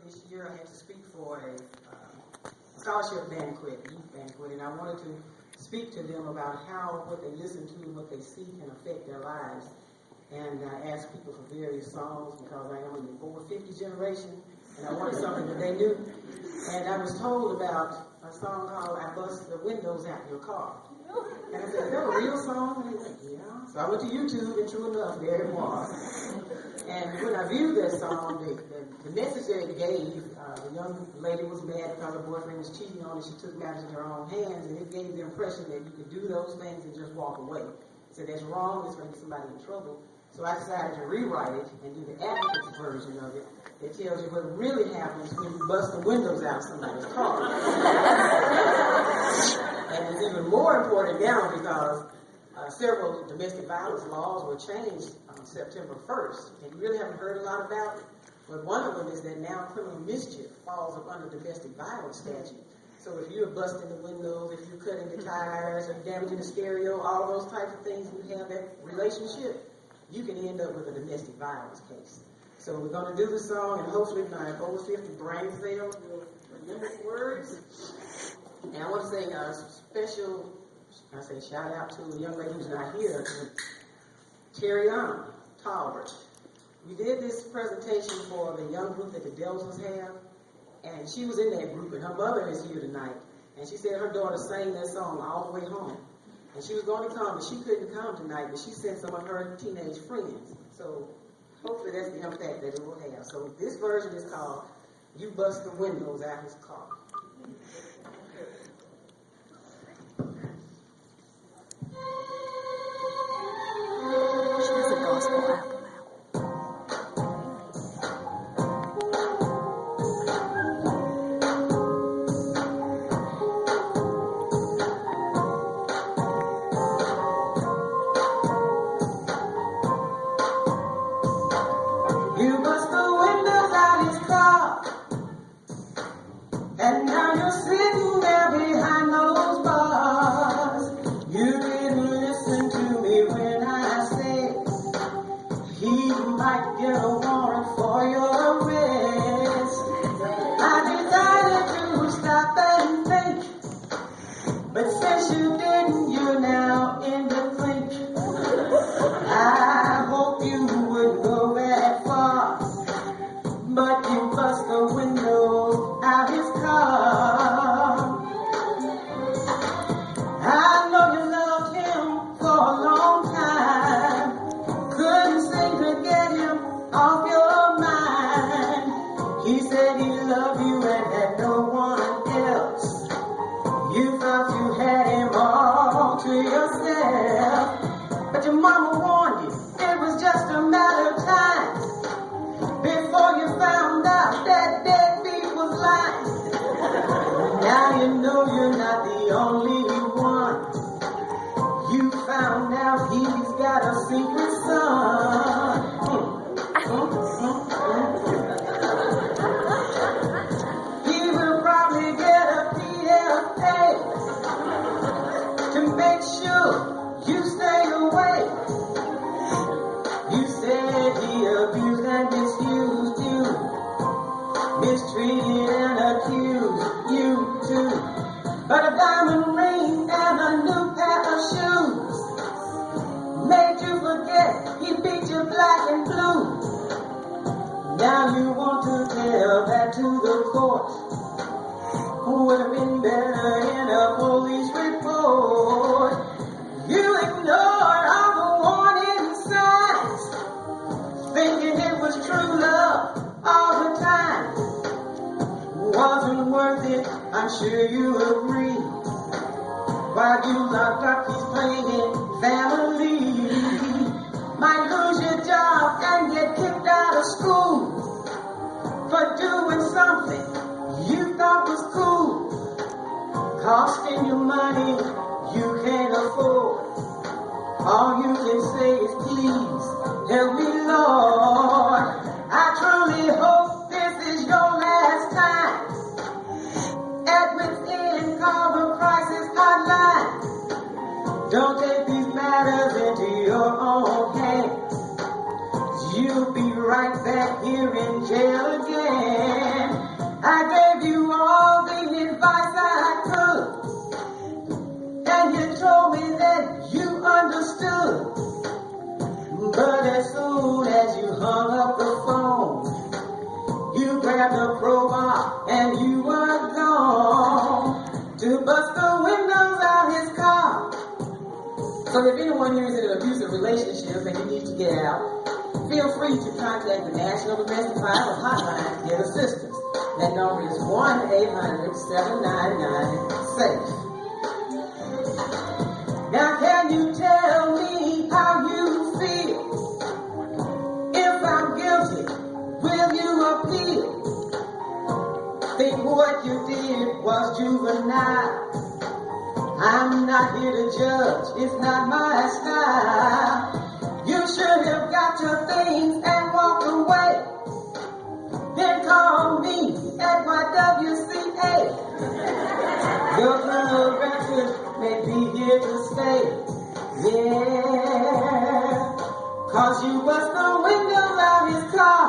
this year I had to speak for a scholarship banquet, youth banquet, and I wanted to speak to them about how what they listen to and what they see can affect their lives. And I asked people for various songs because I am in the over 50 generation, and I wanted something that they knew. And I was told about a song called I Bust the Windows Out Your Car. And I said, is that a real song? And they said, yeah. So I went to YouTube, and true enough, there it was. And when I viewed that song, the message that it gave, the young lady was mad because her boyfriend was cheating on her. She took matters in her own hands, and it gave the impression that you could do those things and just walk away. So that's wrong. It's going to get somebody in trouble. So I decided to rewrite it and do the advocate's version of it. It tells you what really happens when you bust the windows out of somebody's car. And it's even more important now because several domestic violence laws were changed on September 1st. And you really haven't heard a lot about it. But one of them is that now criminal mischief falls up under domestic violence statute. So if you're busting the windows, if you're cutting the tires, or damaging the stereo, all those types of things, and you have that relationship, you can end up with a domestic violence case. So we're going to do the song, and hopefully my over 50 brain cells will remember the words. And I want to say a special, shout out to a young lady who's not here, Terriana Talbert. We did this presentation for the young group that the Deltas have, and she was in that group, and her mother is here tonight. And she said her daughter sang that song all the way home. And she was going to come, but she couldn't come tonight, but she sent some of her teenage friends. So hopefully that's the impact that it will have. So this version is called You Bust the Windows Out His Car. She has a gospel album. And now you're sitting there behind those bars. You didn't listen to me when I said he might get a warrant for your arrest. I decided to stop and think, but since you didn't, you're now in the clink. I hope you wouldn't go that far, but you bust the window out his car. I know you loved him for a long time, couldn't seem to get him off your mind. He said he loved you and had no one else. You thought you had him all to yourself, but your mama warned you it was just a matter of time before you found out that deadbeat was lying. Now you know you're not the only one. You found out he's got a secret son. He will probably get a PLA to make sure you stay away. You said he abused and misused you, mistreated and accused you too. But a diamond ring and a new pair of shoes made you forget he beat you black and blue. Now you want to tell that to the court. Would have been better in a police report. You ignored all the warning signs, thinking it was true love all the time. Wasn't worth it, I'm sure you agree. While you locked up, he's playing family. Might lose your job and get kicked out of school for doing something you thought was cool, costing you money you can't afford. All you can say is please help me, Lord. I truly hope this is your last time. Edmonton, call the crisis hotline. Don't take these matters into your own hands. You'll be right back here in jail again. I gave you all the advice I could, and you told me that you understood. But as soon as you hung up the phone, you grabbed a crowbar and you were gone to bust the windows out his car. So if anyone here is in an abusive relationship and you need to get out, feel free to contact the National Domestic Violence Hotline to get assistance. That number is 1-800-799-SAFE. Now can you tell me how you feel? If I'm guilty, will you appeal? Think what you did was juvenile. I'm not here to judge, it's not my style. You should have got your things and walked away. Then call me at YWCA. Your criminal record may be here to stay. Yeah, 'cause you bust the windows out his car.